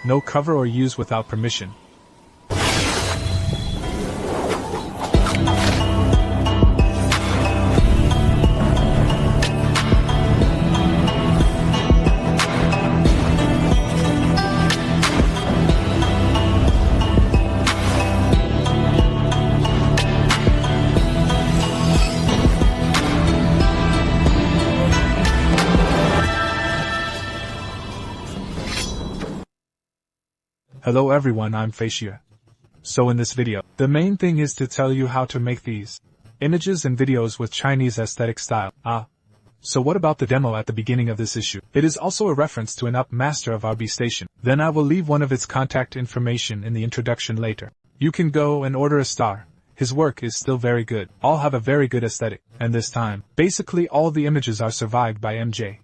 No cover or use without permission. Hello everyone, I'm Facia. So in this video, the main thing is to tell you how to make these images and videos with Chinese aesthetic style. So what about the demo at the beginning of this issue? It is also a reference to an UP master of RB Station. Then I will leave one of its contact information in the introduction later. You can go and order a star. His work is still very good. All have a very good aesthetic. And this time, basically all the images are survived by MJ.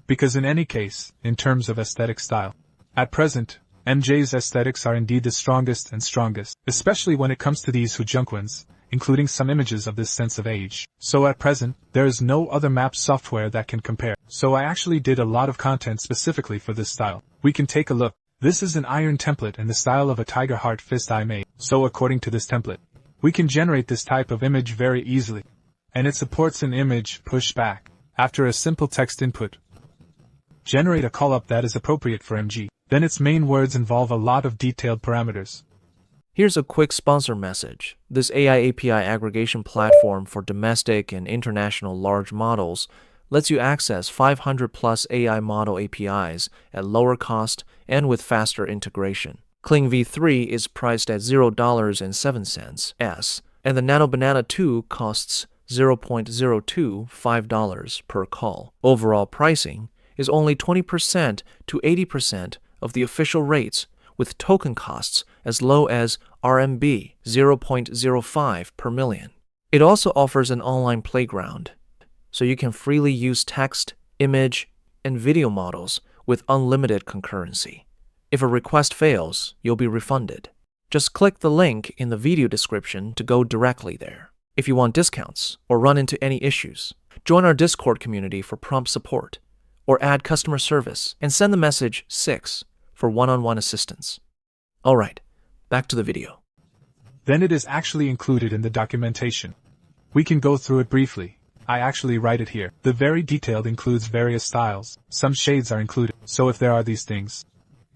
Because in any case, in terms of aesthetic style, at present, MJ's aesthetics are indeed the strongest and strongest, especially when it comes to these Hujunkans, including some images of this sense of age. So at present, there is no other map software that can compare. So I actually did a lot of content specifically for this style. We can take a look. This is an iron template in the style of a tiger heart fist I made. So according to this template, we can generate this type of image very easily. And it supports an image pushback. After a simple text input, generate a call-up that is appropriate for MG. Then its main words involve a lot of detailed parameters. Here's a quick sponsor message. This AI API aggregation platform for domestic and international large models lets you access 500 plus AI model APIs at lower cost and with faster integration. Kling v3 is priced at $0.07, and the Nano Banana 2 costs $0.025 per call. Overall pricing is only 20% to 80% of the official rates, with token costs as low as RMB 0.05 per million. It also offers an online playground, so you can freely use text, image, and video models with unlimited concurrency. If a request fails, you'll be refunded. Just click the link in the video description to go directly there. If you want discounts or run into any issues, join our Discord community for prompt support, or add customer service and send the message 6 for one-on-one assistance. Alright, back to the video. Then it is actually included in the documentation. We can go through it briefly. I actually write it here. The very detailed includes various styles. Some shades are included. So if there are these things,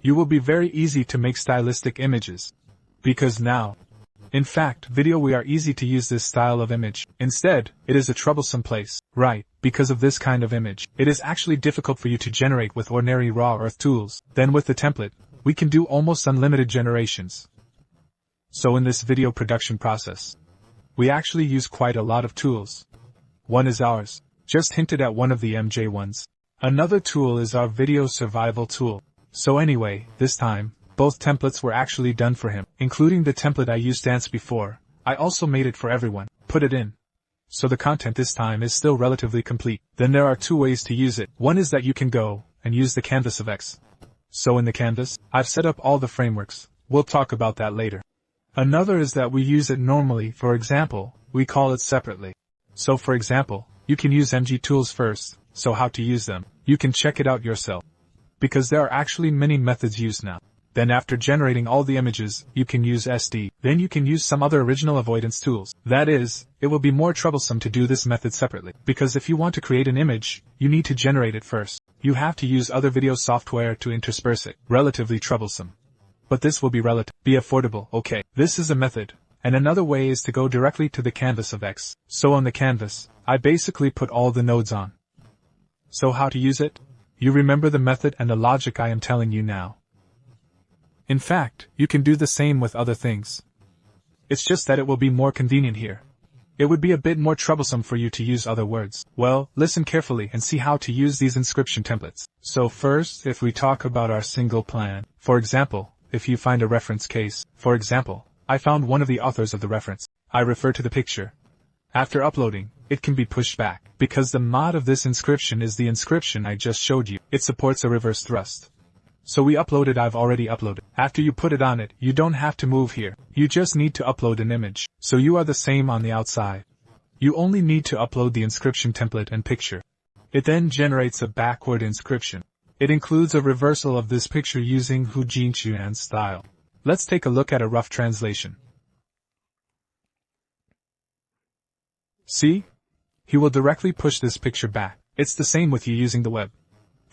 you will be very easy to make stylistic images. Because now, in fact, video we are easy to use this style of image. Instead, it is a troublesome place. Right, because of this kind of image, it is actually difficult for you to generate with ordinary raw earth tools. Then with the template, we can do almost unlimited generations. So in this video production process, we actually use quite a lot of tools. One is ours, just hinted at one of the MJ ones. Another tool is our video survival tool. So anyway, this time, both templates were actually done for him, including the template I used once before. I also made it for everyone, put it in. So the content this time is still relatively complete. Then there are two ways to use it. One is that you can go and use the canvas of X. So in the canvas, I've set up all the frameworks. We'll talk about that later. Another is that we use it normally. For example, we call it separately. So for example, you can use MG tools first. So how to use them, you can check it out yourself. Because there are actually many methods used now. Then after generating all the images, you can use SD. Then you can use some other original avoidance tools. That is, it will be more troublesome to do this method separately. Because if you want to create an image, you need to generate it first. You have to use other video software to intersperse it. Relatively troublesome. But this will be affordable. Okay, this is a method. And another way is to go directly to the canvas of X. So on the canvas, I basically put all the nodes on. So how to use it? You remember the method and the logic I am telling you now. In fact, you can do the same with other things. It's just that it will be more convenient here. It would be a bit more troublesome for you to use other words. Well, listen carefully and see how to use these inscription templates. So first, if we talk about our single plan, for example, if you find a reference case, for example, I found one of the authors of the reference. I refer to the picture. After uploading, it can be pushed back. Because the mod of this inscription is the inscription I just showed you. It supports a reverse thrust. So we uploaded. I've already uploaded. After you put it on it, you don't have to move here. You just need to upload an image. So you are the same on the outside. You only need to upload the inscription template and picture. It then generates a backward inscription. It includes a reversal of this picture using Hu Jinchuan's style. Let's take a look at a rough translation. See? He will directly push this picture back. It's the same with you using the web.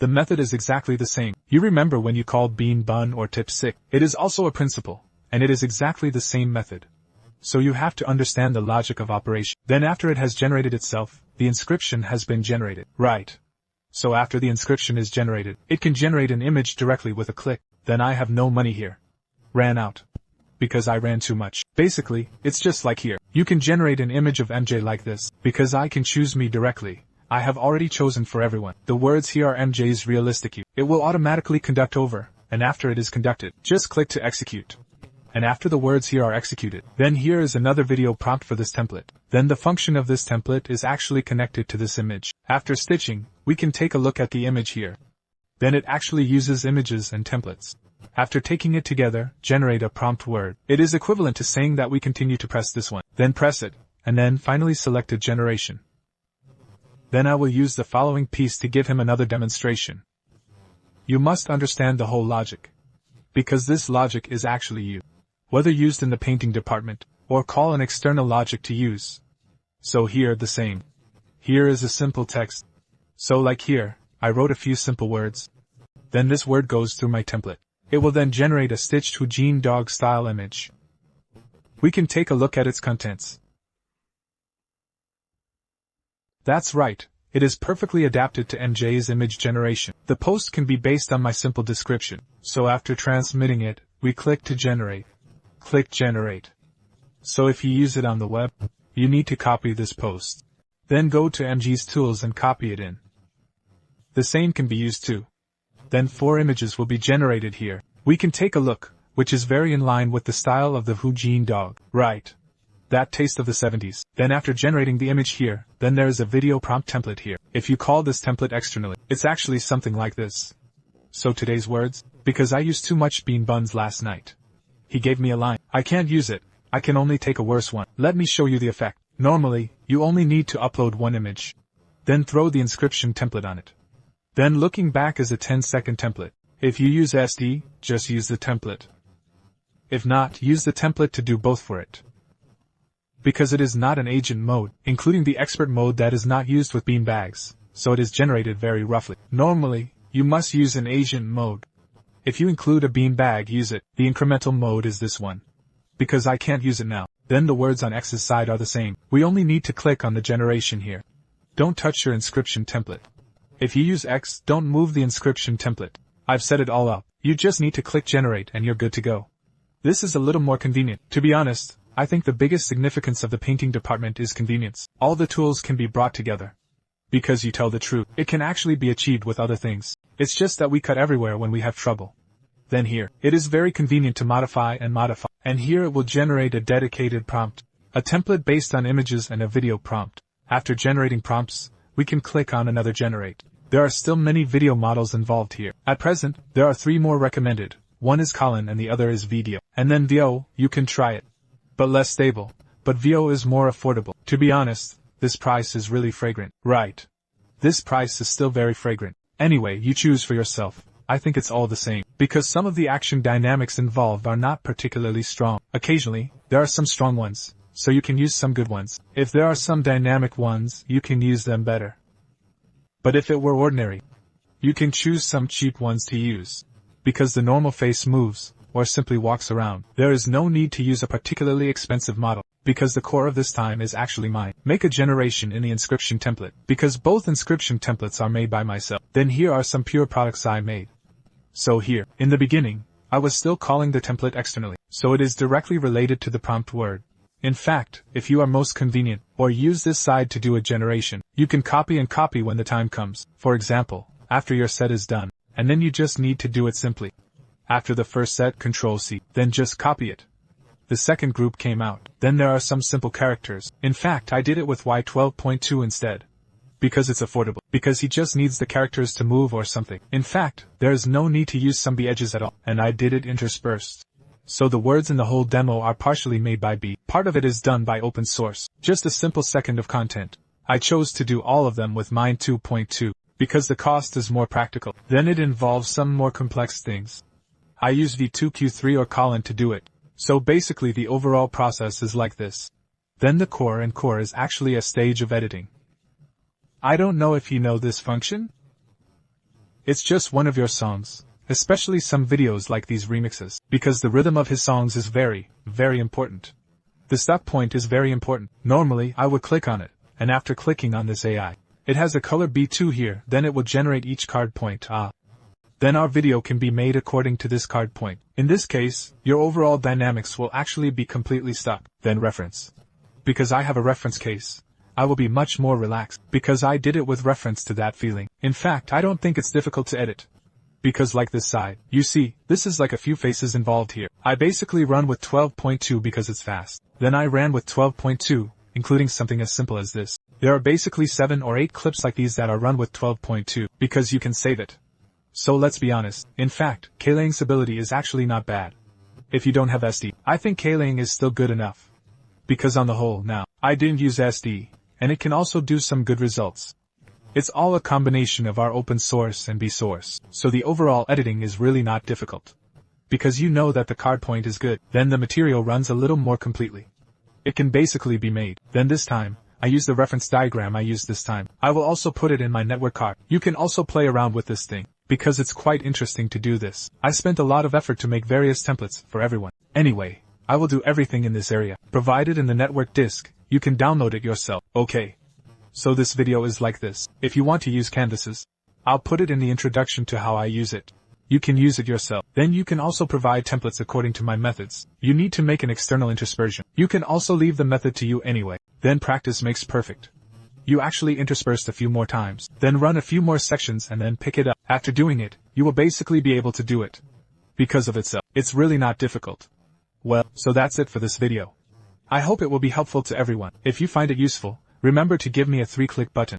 The method is exactly the same. You remember when you called bean bun or tip sick. It is also a principle, and it is exactly the same method. So you have to understand the logic of operation. Then after it has generated itself, the inscription has been generated. Right. So after the inscription is generated, it can generate an image directly with a click. Then I have no money here. Ran out. Because I ran too much. Basically, it's just like here. You can generate an image of MJ like this. Because I can choose me directly. I have already chosen for everyone. The words here are MJ's realistic you. It will automatically conduct over, and after it is conducted, just click to execute. And after the words here are executed, then here is another video prompt for this template. Then the function of this template is actually connected to this image. After stitching, we can take a look at the image here. Then it actually uses images and templates. After taking it together, generate a prompt word. It is equivalent to saying that we continue to press this one. Then press it, and then finally select a generation. Then I will use the following piece to give him another demonstration. You must understand the whole logic. Because this logic is actually you. Whether used in the painting department, or call an external logic to use. So here the same. Here is a simple text. So like here, I wrote a few simple words. Then this word goes through my template. It will then generate a stitched Houjin dog style image. We can take a look at its contents. That's right, it is perfectly adapted to MJ's image generation. The post can be based on my simple description, so after transmitting it, we click to generate. Click generate. So if you use it on the web, you need to copy this post. Then go to MJ's tools and copy it in. The same can be used too. Then 4 images will be generated here. We can take a look, which is very in line with the style of the Houjin dog. Right. That taste of the 70s. Then after generating the image here, then there is a video prompt template here. If you call this template externally, it's actually something like this. So today's words, because I used too much bean buns last night. He gave me a line. I can't use it. I can only take a worse one. Let me show you the effect. Normally, you only need to upload one image. Then throw the inscription template on it. Then looking back is a 10-second template. If you use SD, just use the template. If not, use the template to do both for it. Because it is not an agent mode, including the expert mode that is not used with beanbags, so it is generated very roughly. Normally, you must use an agent mode. If you include a beanbag, use it. The incremental mode is this one. Because I can't use it now. Then the words on X's side are the same. We only need to click on the generation here. Don't touch your inscription template. If you use X, don't move the inscription template. I've set it all up. You just need to click generate and you're good to go. This is a little more convenient. To be honest, I think the biggest significance of the painting department is convenience. All the tools can be brought together. Because you tell the truth, it can actually be achieved with other things. It's just that we cut everywhere when we have trouble. Then here, it is very convenient to modify, and here it will generate a dedicated prompt, a template based on images and a video prompt. After generating prompts, we can click on another generate. There are still many video models involved here. At present, there are 3 more recommended. One is Colin and the other is Video. And then VO, you can try it. But less stable. But VO is more affordable. To be honest, this price is really fragrant. Right. This price is still very fragrant. Anyway, you choose for yourself. I think it's all the same. Because some of the action dynamics involved are not particularly strong. Occasionally, there are some strong ones, so you can use some good ones. If there are some dynamic ones, you can use them better. But if it were ordinary, you can choose some cheap ones to use. Because the normal face moves, or simply walks around, there is no need to use a particularly expensive model, because the core of this time is actually mine. Make a generation in the inscription template, because both inscription templates are made by myself. Then here are some pure products I made. So here, in the beginning, I was still calling the template externally, so it is directly related to the prompt word. In fact, if you are most convenient, or use this side to do a generation, you can copy and copy when the time comes. For example, after your set is done, and then you just need to do it simply. After the first set, Ctrl+C, then just copy it. The second group came out. Then there are some simple characters. In fact, I did it with Y12.2 instead. Because it's affordable. Because he just needs the characters to move or something. In fact, there is no need to use some B edges at all. And I did it interspersed. So the words in the whole demo are partially made by B. Part of it is done by open source. Just a simple second of content. I chose to do all of them with Mine 2.2. because the cost is more practical. Then it involves some more complex things. I use V2Q3 or Colin to do it. So basically the overall process is like this. Then the core and core is actually a stage of editing. I don't know if you know this function. It's just one of your songs, especially some videos like these remixes, because the rhythm of his songs is very, very important. The stop point is very important. Normally, I would click on it, and after clicking on this AI, it has a color B2 here, then it will generate each card point. Then our video can be made according to this card point. In this case, your overall dynamics will actually be completely stuck. Then reference. Because I have a reference case, I will be much more relaxed, because I did it with reference to that feeling. In fact, I don't think it's difficult to edit. Because like this side, you see, this is like a few faces involved here. I basically run with 12.2 because it's fast. Then I ran with 12.2, including something as simple as this. There are basically 7 or 8 clips like these that are run with 12.2, because you can save it. So let's be honest, in fact, Kling's ability is actually not bad. If you don't have SD, I think Kling is still good enough. Because on the whole, now, I didn't use SD, and it can also do some good results. It's all a combination of our open source and B source, so the overall editing is really not difficult. Because you know that the card point is good, then the material runs a little more completely. It can basically be made. Then this time, I use the reference diagram I used this time. I will also put it in my network card. You can also play around with this thing, because it's quite interesting to do this. I spent a lot of effort to make various templates for everyone. Anyway, I will do everything in this area, provided in the network disk. You can download it yourself. Okay. So this video is like this. If you want to use canvases, I'll put it in the introduction to how I use it. You can use it yourself. Then you can also provide templates according to my methods. You need to make an external interspersion. You can also leave the method to you anyway. Then practice makes perfect. You actually interspersed a few more times. Then run a few more sections and then pick it up. After doing it, you will basically be able to do it. Because of itself. It's really not difficult. Well, so that's it for this video. I hope it will be helpful to everyone. If you find it useful, remember to give me a 3-click button.